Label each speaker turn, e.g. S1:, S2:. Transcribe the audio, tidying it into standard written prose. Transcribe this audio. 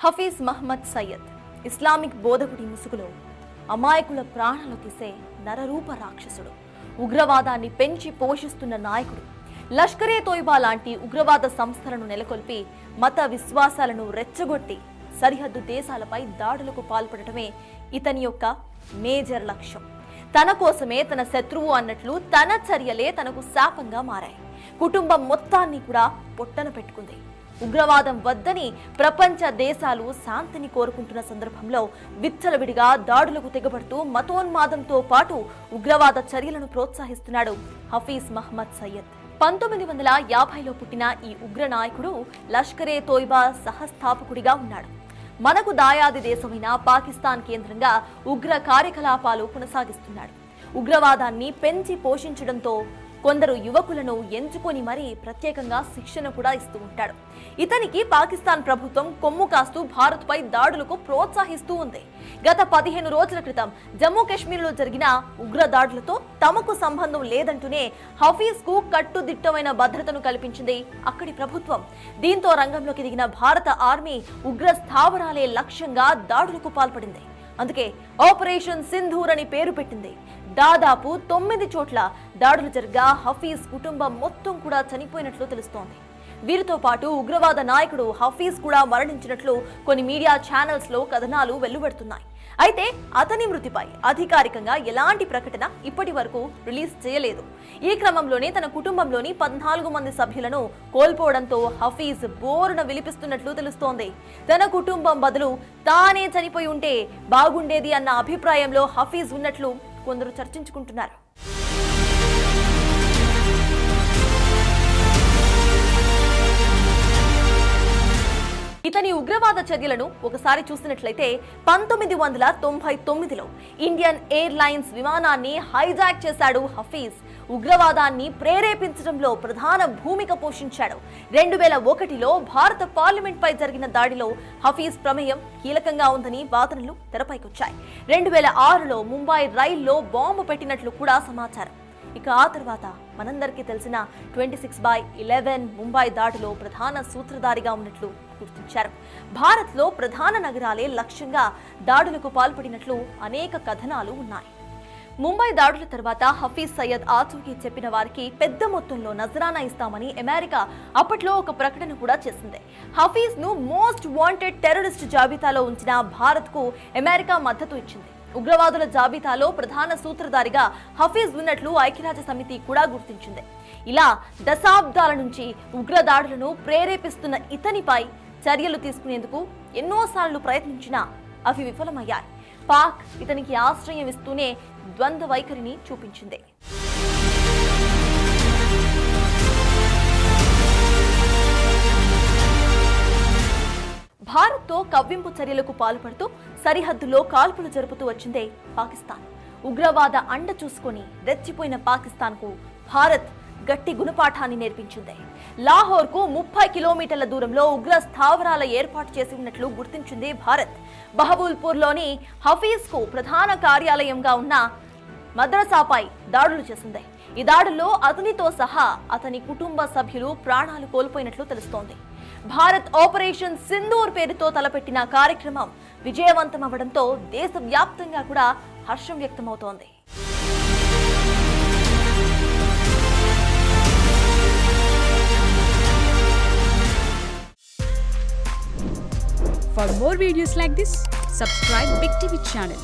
S1: Hafeez Mohammed Syed Islamic బోధకుడి ముసుగులో అమాయకుల ప్రాణాలు తీసే నరరూప రాక్షసుడు, ఉగ్రవాదాన్ని పెంచి పోషిస్తున్న నాయకుడు. లష్కరే తోయిబా లాంటి ఉగ్రవాద సంస్థలను నెలకొల్పి మత విశ్వాసాలను రెచ్చగొట్టి సరిహద్దు దేశాలపై దాడులకు పాల్పడటమే ఇతని యొక్క మేజర్ లక్ష్యం. తన కోసమే తన శత్రువు అన్నట్లు తన చర్యలే తనకు శాపంగా మారాయి. కుటుంబం మొత్తాన్ని కూడా పొట్టన పెట్టుకుంది. ఉగ్రవాదం వద్దని ప్రపంచ దేశాలు శాంతిని కోరుకుంటున్న సందర్భంలో విచ్చలవిడిగా దాడులకు తెగబడుతూ మతోన్మాదంతో పాటు ఉగ్రవాద చర్యలను ప్రోత్సహిస్తున్నాడు హఫీజ్ మహమ్మద్ సయ్యద్. 1950లో పుట్టిన ఈ ఉగ్ర నాయకుడు లష్కరే తోయిబా సహస్థాపకుడిగా ఉన్నాడు. మనకు దాయాది దేశమైన పాకిస్తాన్ కేంద్రంగా ఉగ్ర కార్యకలాపాలు కొనసాగిస్తున్నాడు. ఉగ్రవాదాన్ని పెంచి పోషించడంతో కొందరు యువకులను ఎంచుకొని మరీ ప్రత్యేకంగా శిక్షణ కూడా ఇస్తూ ఉంటాడు. ఇతనికి పాకిస్తాన్ ప్రభుత్వం కొమ్ము కాస్తూ భారత్పై దాడులకు ప్రోత్సహిస్తూ ఉంది. గత 15 రోజుల క్రితం జమ్మూ కాశ్మీర్లో జరిగిన ఉగ్ర దాడులతో తమకు సంబంధం లేదంటూనే హఫీజ్ కు కట్టుదిట్టమైన భద్రతను కల్పించింది అక్కడి ప్రభుత్వం. దీంతో రంగంలోకి దిగిన భారత ఆర్మీ ఉగ్ర స్థావరాలే లక్ష్యంగా దాడులకు పాల్పడింది. అందుకే ఆపరేషన్ సింధూర్ అని పేరు పెట్టింది. దాదాపు 9 చోట్ల దాడులు జరగా హఫీజ్ కుటుంబం మొత్తం కూడా చనిపోయినట్లు తెలుస్తోంది. వీరితో పాటు ఉగ్రవాద నాయకుడు హఫీజ్ కూడా మరణించినట్లు కొన్ని మీడియా ఛానల్స్ లో కథనాలు వెలువడుతున్నాయి. అయితే అతని మృతిపై అధికారికంగా ఎలాంటి ప్రకటన ఇప్పటి వరకు రిలీజ్ చేయలేదు. ఈ క్రమంలోనే తన కుటుంబంలోని 14 మంది సభ్యులను కోల్పోవడంతో హఫీజ్ బోరున విలిపిస్తున్నట్లు తెలుస్తోంది. తన కుటుంబం బదులు తానే చనిపోయి ఉంటే బాగుండేది అన్న అభిప్రాయంలో హఫీజ్ ఉన్నట్లు కొందరు చర్చించుకుంటున్నారు. ఇతని ఉగ్రవాద చర్యలను ఒకసారి చూసినట్లయితే 1999లో ఇండియన్ ఎయిర్లైన్స్ విమానాన్ని హైజాక్ చేశాడు హఫీజ్. ఉగ్రవాదాన్ని ప్రేరేపించడంలో ప్రధాన భూమిక పోషించాడు. 2001లో భారత పార్లమెంట్ పై జరిగిన దాడిలో హఫీజ్ ప్రమేయం కీలకంగా ఉందని వాదనలు తెరపైకొచ్చాయి. 2006లో ముంబై రైల్లో బాంబు పెట్టినట్లు కూడా సమాచారం. ఇక ఆ తర్వాత మనందరికీ తెలిసిన 26/11 ముంబై దాడిలో ప్రధాన సూత్రధారిగా ఉన్నట్లు గుర్తించారు. భారత్లో ప్రధాన నగరాలే లక్ష్యంగా దాడులకు పాల్పడినట్లు అనేక కథనాలు ఉన్నాయి. ముంబై దాడుల తర్వాత హఫీజ్ సయ్యద్ ఆచూకీ చెప్పిన వారికి పెద్ద మొత్తంలో నజరానా ఇస్తామని అమెరికా అప్పట్లో ఒక ప్రకటన కూడా చేసింది. హఫీజ్ ను మోస్ట్ వాంటెడ్ టెర్రరిస్ట్ జాబితాలో ఉంచిన భారత్ కు అమెరికా మద్దతు ఇచ్చింది. ఉగ్రవాదుల జాబితాలో ప్రధాన సూత్రధారిగా హఫీజ్ ఉన్నట్లు ఐక్యరాజ్య సమితి కూడా గుర్తించింది. ఇలా దశాబ్దాల నుంచి ఉగ్రదాడులను ప్రేరేపిస్తున్న ఇతనిపై చర్యలు తీసుకునేందుకు ఎన్నోసార్లు ప్రయత్నించినా అవి విఫలమయ్యాయి. పాక్ ఇతనికి ఆశ్రయం ఇస్తూనే ద్వంద్వ వైఖరిని చూపించింది. భారత్తో కవ్వింపు చర్యలకు పాల్పడుతూ సరిహద్దులో కాల్పులు జరుపుతూ వచ్చిందే పాకిస్తాన్. ఉగ్రవాద అండ చూసుకొని రెచ్చిపోయిన పాకిస్తాన్ కు భారత్ గట్టి గుణపాఠాన్ని నేర్పించింది. లాహోర్ కు 30 కిలోమీటర్ల దూరంలో ఉగ్ర స్థావరాల ఏర్పాటు చేసి ఉన్నట్లు గుర్తించింది భారత్. బహబూల్పూర్ లోని హఫీజ్ కు ప్రధాన కార్యాలయంగా ఉన్న మద్రసాపై దాడులు చేసింది. ఈ దాడుల్లో అతనితో సహా అతని కుటుంబ సభ్యులు ప్రాణాలు కోల్పోయినట్లు తెలుస్తోంది. భారత్ ఆపరేషన్ సింధూర్ పేరుతో తలపెట్టిన కార్యక్రమం విజయవంతమవడంతో దేశవ్యాప్తంగా కూడా హర్షం వ్యక్తమవుతోంది.
S2: For more videos like this, subscribe Big TV channel.